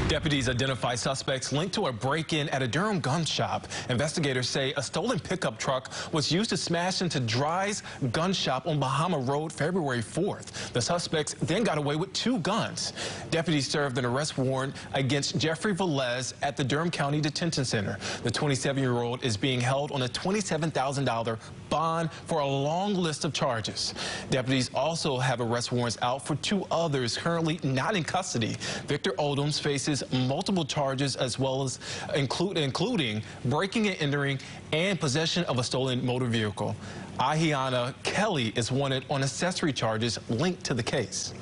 Deputies identify suspects linked to a break-in at a Durham gun shop. Investigators say a stolen pickup truck was used to smash into Dry's gun shop on Bahama Road February 4th. The suspects then got away with 2 guns. Deputies served an arrest warrant against Jeffrey Velez at the Durham County Detention Center. The 27-year-old is being held on a $27,000 bond for a long list of charges. Deputies also have arrest warrants out for 2 others currently not in custody. Victor Odoms faces multiple charges as well as including breaking and entering and possession of a stolen motor vehicle. Ahiana Kelly is wanted on accessory charges linked to the case.